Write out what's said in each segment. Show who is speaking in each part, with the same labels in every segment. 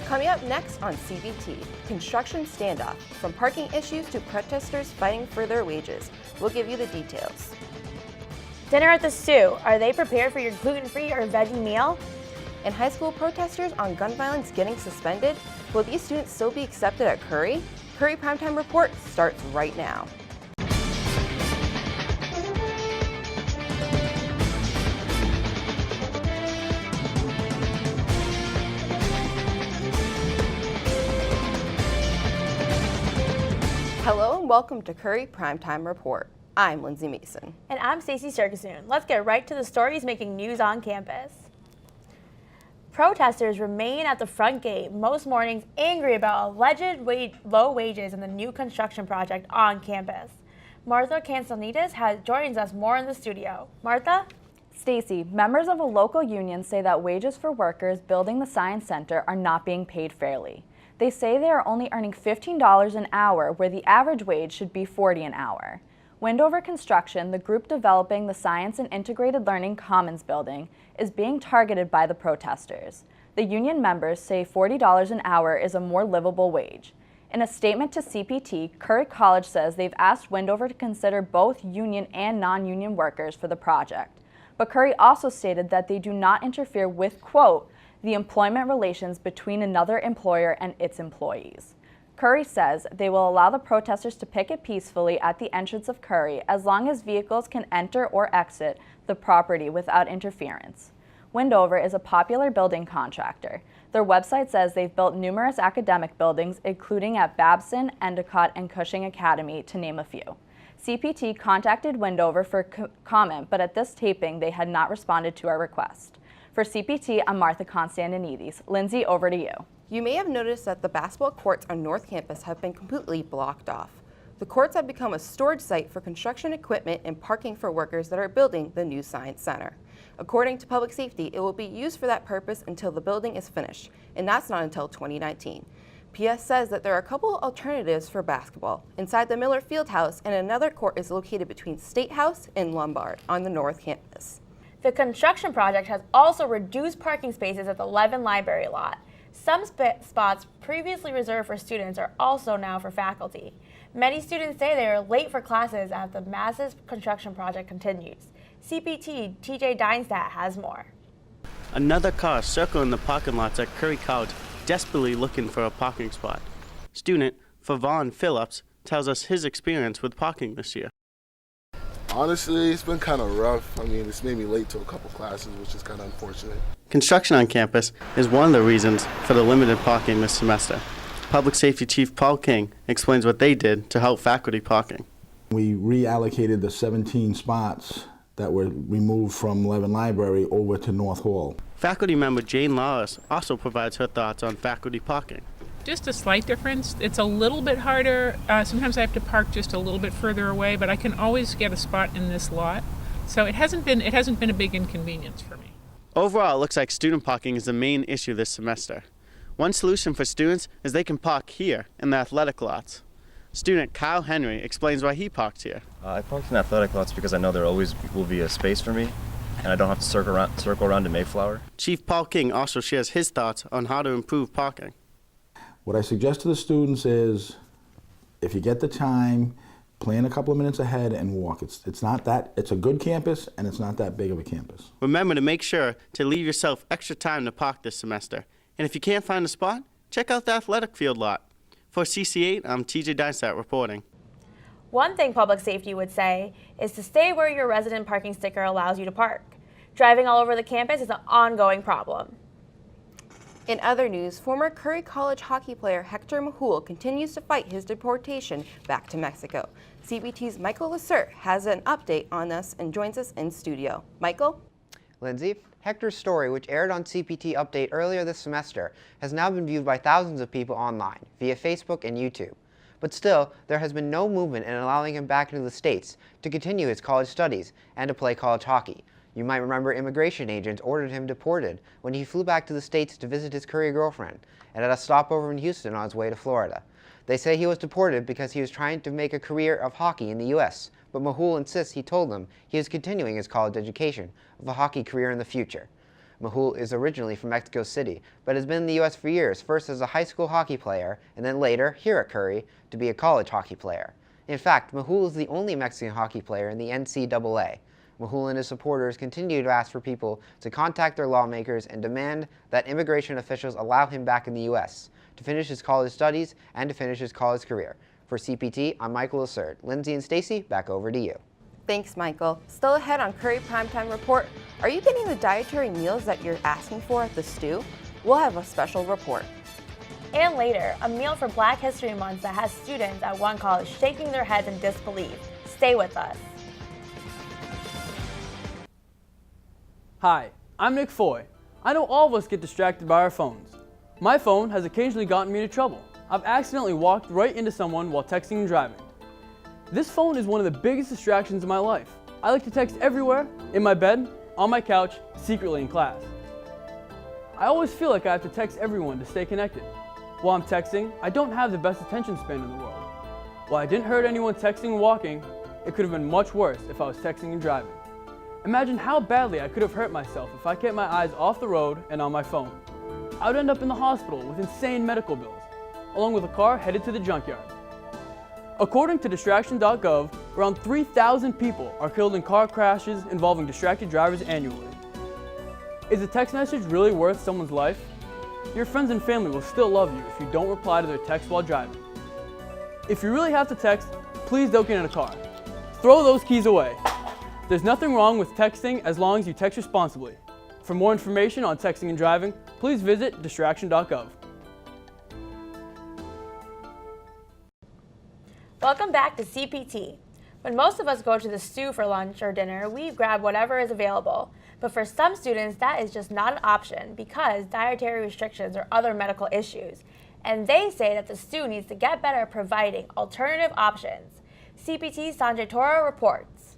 Speaker 1: Coming up next on CBT, construction standoff, from parking issues to protesters fighting for their wages. We'll give you the details.
Speaker 2: Dinner at the Stew. Are they prepared for your gluten-free or veggie meal?
Speaker 1: And high school protesters on gun violence getting suspended? Will these students still be accepted at Curry? Curry Primetime Report starts right now. Hello and welcome to Curry Primetime Report. I'm Lindsey Mason.
Speaker 2: And I'm Stacy Sirkissoon. Let's get right to the stories making news on campus. Protesters remain at the front gate most mornings angry about alleged low wages in the new construction project on campus. Martha Cansonides joins us more in the studio. Martha?
Speaker 3: Stacy, members of a local union say that wages for workers building the Science Center are not being paid fairly. They say they are only earning $15 an hour where the average wage should be $40 an hour. Windover Construction, the group developing the Science and Integrated Learning Commons building, is being targeted by the protesters. The union members say $40 an hour is a more livable wage. In a statement to CPT, Curry College says they've asked Windover to consider both union and non-union workers for the project. But Curry also stated that they do not interfere with, quote, the employment relations between another employer and its employees. Curry says they will allow the protesters to picket peacefully at the entrance of Curry as long as vehicles can enter or exit the property without interference. Windover is a popular building contractor. Their website says they've built numerous academic buildings, including at Babson, Endicott, and Cushing Academy, to name a few. CPT contacted Windover for comment, but at this taping, they had not responded to our request. For CPT, I'm Martha Constantinides. Lindsay, over to you.
Speaker 1: You may have noticed that the basketball courts on North Campus have been completely blocked off. The courts have become a storage site for construction equipment and parking for workers that are building the new Science Center. According to Public Safety, it will be used for that purpose until the building is finished, and that's not until 2019. PS says that there are a couple alternatives for basketball. Inside the Miller Fieldhouse, and another court is located between State House and Lombard on the North Campus.
Speaker 2: The construction project has also reduced parking spaces at the Levin Library lot. Some spots previously reserved for students are also now for faculty. Many students say they are late for classes as the massive construction project continues. CPT TJ Deinstadt has more.
Speaker 4: Another car circling the parking lots at Curry College, desperately looking for a parking spot. Student Favon Phillips tells us his experience with parking this year.
Speaker 5: Honestly, it's been kind of rough. I mean, it's made me late to a couple classes, which is kind of unfortunate.
Speaker 4: Construction on campus is one of the reasons for the limited parking this semester. Public Safety Chief Paul King explains what they did to help faculty parking.
Speaker 6: We reallocated the 17 spots that were removed from Levin Library over to North Hall.
Speaker 4: Faculty member Jane Lawless also provides her thoughts on faculty parking.
Speaker 7: Just a slight difference. It's a little bit harder. Sometimes I have to park just a little bit further away, but I can always get a spot in this lot. So it hasn't been a big inconvenience for me.
Speaker 4: Overall, it looks like student parking is the main issue this semester. One solution for students is they can park here in the athletic lots. Student Kyle Henry explains why he parks here.
Speaker 8: I parked in athletic lots because I know there always will be a space for me, and I don't have to circle around to Mayflower.
Speaker 4: Chief Paul King also shares his thoughts on how to improve parking.
Speaker 6: What I suggest to the students is, if you get the time, plan a couple of minutes ahead and walk. It's a good campus, and it's not that big of a campus.
Speaker 4: Remember to make sure to leave yourself extra time to park this semester. And if you can't find a spot, check out the athletic field lot. For CC8, I'm TJ Deinstadt reporting.
Speaker 2: One thing public safety would say is to stay where your resident parking sticker allows you to park. Driving all over the campus is an ongoing problem.
Speaker 1: In other news, former Curry College hockey player Hector Mahul continues to fight his deportation back to Mexico. CBT's Michael Lasert has an update on this and joins us in studio. Michael?
Speaker 9: Lindsay, Hector's story, which aired on CPT Update earlier this semester, has now been viewed by thousands of people online via Facebook and YouTube. But still, there has been no movement in allowing him back into the States to continue his college studies and to play college hockey. You might remember immigration agents ordered him deported when he flew back to the States to visit his Curry girlfriend and at a stopover in Houston on his way to Florida. They say he was deported because he was trying to make a career of hockey in the U.S., but Mahul insists he told them he is continuing his college education of a hockey career in the future. Mehul is originally from Mexico City, but has been in the U.S. for years, first as a high school hockey player, and then later, here at Curry, to be a college hockey player. In fact, Mehul is the only Mexican hockey player in the NCAA. Mehul and his supporters continue to ask for people to contact their lawmakers and demand that immigration officials allow him back in the U.S. to finish his college studies and to finish his college career. For CPT, I'm Michael Assert. Lindsey and Stacy, back over to you.
Speaker 1: Thanks, Michael. Still ahead on Curry Primetime Report, are you getting the dietary meals that you're asking for at the stew? We'll have a special report.
Speaker 2: And later, a meal for Black History Month that has students at one college shaking their heads in disbelief. Stay with us.
Speaker 10: Hi, I'm Nick Foy. I know all of us get distracted by our phones. My phone has occasionally gotten me into trouble. I've accidentally walked right into someone while texting and driving. This phone is one of the biggest distractions in my life. I like to text everywhere, in my bed, on my couch, secretly in class. I always feel like I have to text everyone to stay connected. While I'm texting, I don't have the best attention span in the world. While I didn't hurt anyone texting and walking, it could have been much worse if I was texting and driving. Imagine how badly I could have hurt myself if I kept my eyes off the road and on my phone. I would end up in the hospital with insane medical bills, along with a car headed to the junkyard. According to distraction.gov, around 3,000 people are killed in car crashes involving distracted drivers annually. Is a text message really worth someone's life? Your friends and family will still love you if you don't reply to their text while driving. If you really have to text, please don't get in a car. Throw those keys away. There's nothing wrong with texting as long as you text responsibly. For more information on texting and driving, please visit distraction.gov.
Speaker 2: Welcome back to CPT. When most of us go to the stew for lunch or dinner, we grab whatever is available. But for some students, that is just not an option because dietary restrictions or other medical issues. And they say that the stew needs to get better at providing alternative options. CPT Sanjay Toro reports.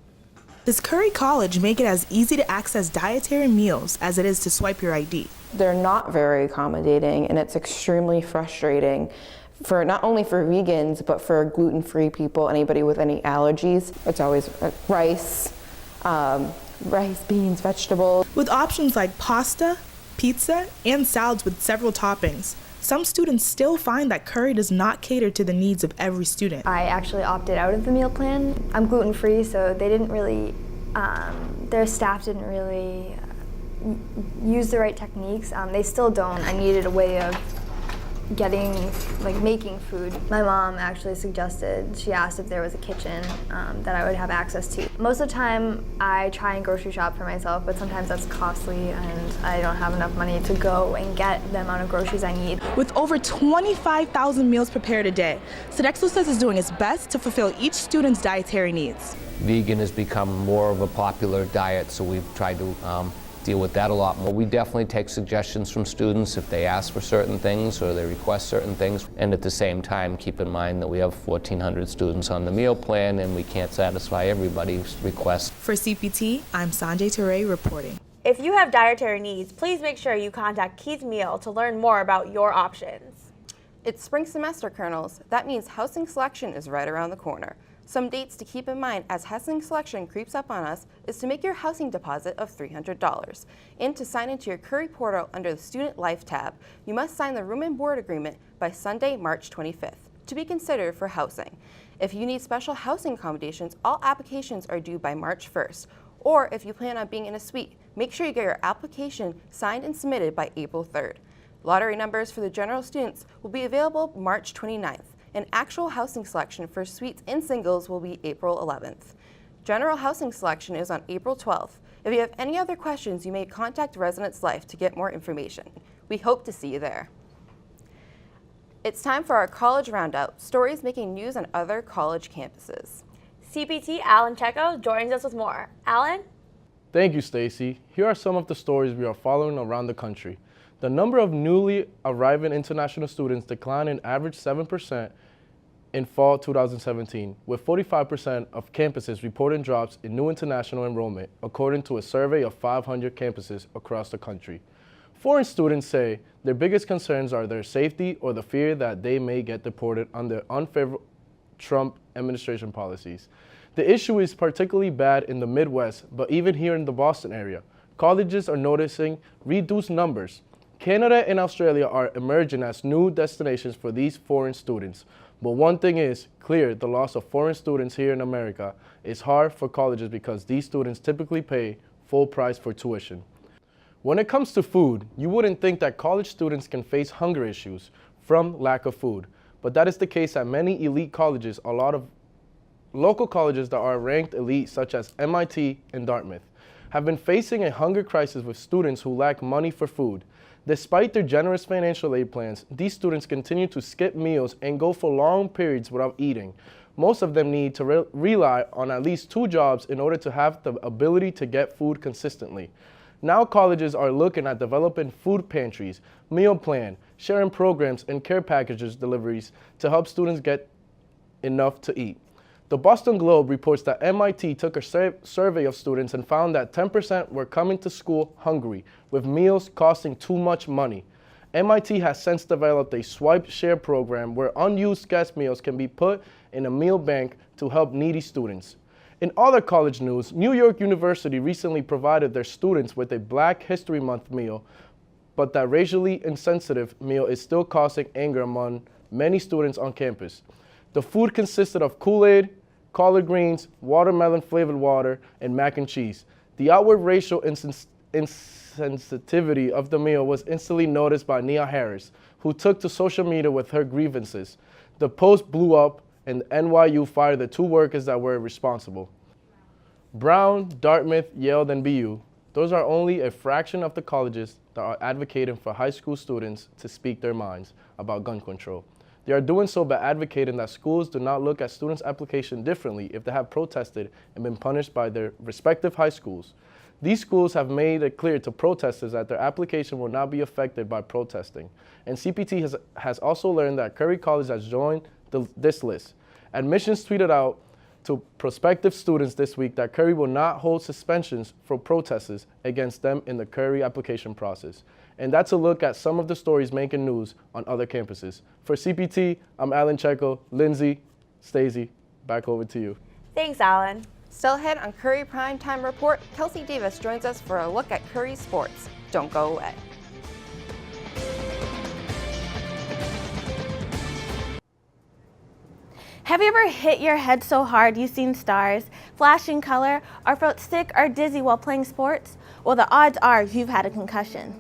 Speaker 11: Does Curry College make it as easy to access dietary meals as it is to swipe your ID?
Speaker 1: They're not very accommodating, and it's extremely frustrating for not only for vegans, but for gluten-free people, anybody with any allergies. It's always rice, beans, vegetables.
Speaker 11: With options like pasta, pizza, and salads with several toppings, some students still find that Curry does not cater to the needs of every student.
Speaker 12: I actually opted out of the meal plan. I'm gluten-free, so they didn't really, their staff didn't really use the right techniques. They still don't. I needed a way of making food. My mom actually suggested, she asked if there was a kitchen that I would have access to. Most of the time I try and grocery shop for myself, but sometimes that's costly and I don't have enough money to go and get the amount of groceries I need.
Speaker 11: With over 25,000 meals prepared a day, Sodexo says is doing its best to fulfill each student's dietary needs.
Speaker 13: Vegan has become more of a popular diet, so we've tried to deal with that a lot more. We definitely take suggestions from students if they ask for certain things or they request certain things, and at the same time keep in mind that we have 1,400 students on the meal plan and we can't satisfy everybody's requests.
Speaker 11: For CPT, I'm Sanjay Ture reporting.
Speaker 2: If you have dietary needs, please make sure you contact Keith's Meal to learn more about your options.
Speaker 1: It's spring semester, Colonels. That means housing selection is right around the corner. Some dates to keep in mind as housing selection creeps up on us is to make your housing deposit of $300. And to sign into your Curry portal under the Student Life tab, you must sign the room and board agreement by Sunday, March 25th to be considered for housing. If you need special housing accommodations, all applications are due by March 1st. Or if you plan on being in a suite, make sure you get your application signed and submitted by April 3rd. Lottery numbers for the general students will be available March 29th. And actual housing selection for suites and singles will be April 11th. General housing selection is on April 12th. If you have any other questions, you may contact Residence Life to get more information. We hope to see you there. It's time for our college roundup, stories making news on other college campuses.
Speaker 2: CPT Alan Checo joins us with more. Alan?
Speaker 14: Thank you, Stacy. Here are some of the stories we are following around the country. The number of newly arriving international students declined an average 7% in fall 2017, with 45% of campuses reporting drops in new international enrollment, according to a survey of 500 campuses across the country. Foreign students say their biggest concerns are their safety or the fear that they may get deported under unfavorable Trump administration policies. The issue is particularly bad in the Midwest, but even here in the Boston area. colleges are noticing reduced numbers. Canada and Australia are emerging as new destinations for these foreign students. But one thing is clear, the loss of foreign students here in America is hard for colleges because these students typically pay full price for tuition. When it comes to food, you wouldn't think that college students can face hunger issues from lack of food, but that is the case at many elite colleges. A lot of local colleges that are ranked elite, such as MIT and Dartmouth, have been facing a hunger crisis with students who lack money for food. Despite their generous financial aid plans, these students continue to skip meals and go for long periods without eating. Most of them need to rely on at least 2 jobs in order to have the ability to get food consistently. Now colleges are looking at developing food pantries, meal plan, sharing programs, and care packages deliveries to help students get enough to eat. The Boston Globe reports that MIT took a survey of students and found that 10% were coming to school hungry, with meals costing too much money. MIT has since developed a swipe share program where unused guest meals can be put in a meal bank to help needy students. In other college news, New York University recently provided their students with a Black History Month meal, but that racially insensitive meal is still causing anger among many students on campus. The food consisted of Kool-Aid, collard greens, watermelon flavored water, and mac and cheese. The outward racial insensitivity of the meal was instantly noticed by Nia Harris, who took to social media with her grievances. The post blew up, and NYU fired the 2 workers that were responsible. Brown, Dartmouth, Yale, and BU, those are only a fraction of the colleges that are advocating for high school students to speak their minds about gun control. They are doing so by advocating that schools do not look at students' application differently if they have protested and been punished by their respective high schools. These schools have made it clear to protesters that their application will not be affected by protesting. And CPT has also learned that Curry College has joined this list. Admissions tweeted out to prospective students this week that Curry will not hold suspensions for protesters against them in the Curry application process. And that's a look at some of the stories making news on other campuses. For CPT, I'm Alan Checo. Lindsey, Stacy, back over to you.
Speaker 2: Thanks, Alan.
Speaker 1: Still ahead on Curry Primetime Report, Kelsey Davis joins us for a look at Curry sports. Don't go away.
Speaker 2: Have you ever hit your head so hard you've seen stars, flashing color, or felt sick or dizzy while playing sports? Well, the odds are you've had a concussion.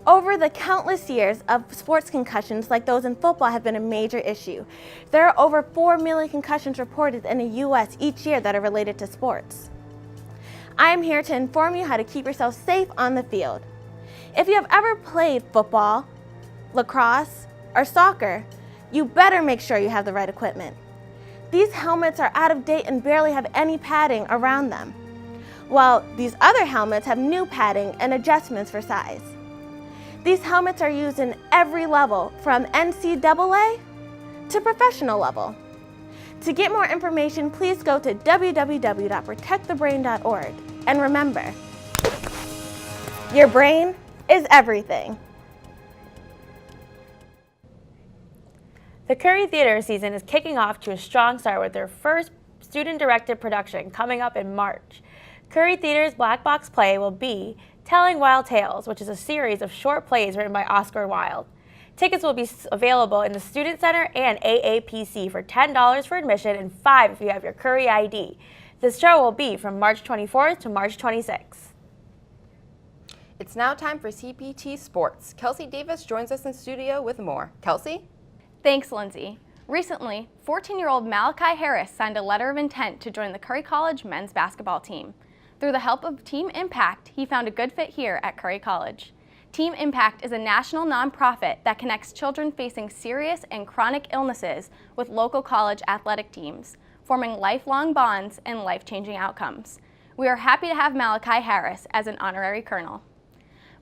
Speaker 2: Over the countless years of sports concussions like those in football have been a major issue. There are over 4 million concussions reported in the U.S. each year that are related to sports. I am here to inform you how to keep yourself safe on the field. If you have ever played football, lacrosse, or soccer, you better make sure you have the right equipment. These helmets are out of date and barely have any padding around them, while these other helmets have new padding and adjustments for size. These helmets are used in every level, from NCAA to professional level. To get more information, please go to www.protectthebrain.org. And remember, your brain is everything. The Curry Theater season is kicking off to a strong start with their first student-directed production coming up in March. Curry Theater's Black Box play will be Telling Wild Tales, which is a series of short plays written by Oscar Wilde. Tickets will be available in the Student Center and AAPC for $10 for admission and $5 if you have your Curry ID. This show will be from March 24th to March 26th.
Speaker 1: It's now time for CPT Sports. Kelsey Davis joins us in studio with more. Kelsey?
Speaker 3: Thanks, Lindsay. Recently, 14-year-old Malachi Harris signed a letter of intent to join the Curry College men's basketball team. Through the help of Team Impact, he found a good fit here at Curry College. Team Impact is a national nonprofit that connects children facing serious and chronic illnesses with local college athletic teams, forming lifelong bonds and life-changing outcomes. We are happy to have Malachi Harris as an honorary colonel.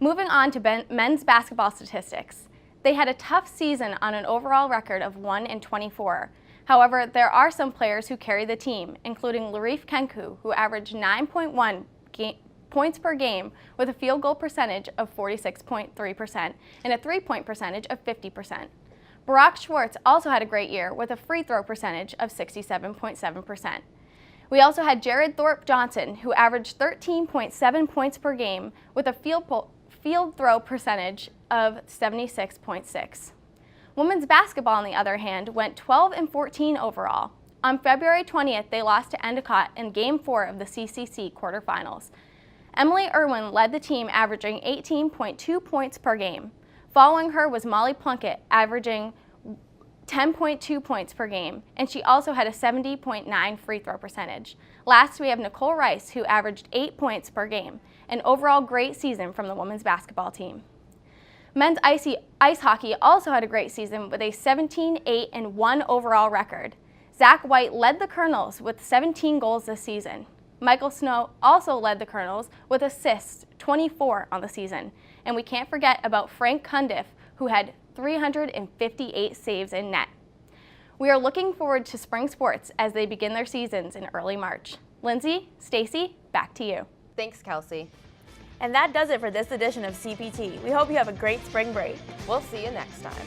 Speaker 3: Moving on to men's basketball statistics. They had a tough season on an overall record of 1-24. However, there are some players who carry the team, including Larif Kenku, who averaged 9.1 points per game with a field goal percentage of 46.3% and a three-point percentage of 50%. Barack Schwartz also had a great year with a free throw percentage of 67.7%.
Speaker 15: We also had Jared Thorpe Johnson, who averaged 13.7 points per game with a field throw percentage of 76.6. Women's basketball, on the other hand, went 12-14 overall. On February 20th, they lost to Endicott in Game 4 of the CCC quarterfinals. Emily Irwin led the team, averaging 18.2 points per game. Following her was Molly Plunkett, averaging 10.2 points per game, and she also had a 70.9 free throw percentage. Last, we have Nicole Rice, who averaged 8 points per game, an overall great season from the women's basketball team. Men's ice hockey also had a great season with a 17-8-1 overall record. Zach White led the Colonels with 17 goals this season. Michael Snow also led the Colonels with assists, 24 on the season. And we can't forget about Frank Cundiff, who had 358 saves in net. We are looking forward to spring sports as they begin their seasons in early March. Lindsey, Stacy, back to you.
Speaker 1: Thanks, Kelsey.
Speaker 2: And that does it for this edition of CPT. We hope you have a great spring break.
Speaker 1: We'll see you next time.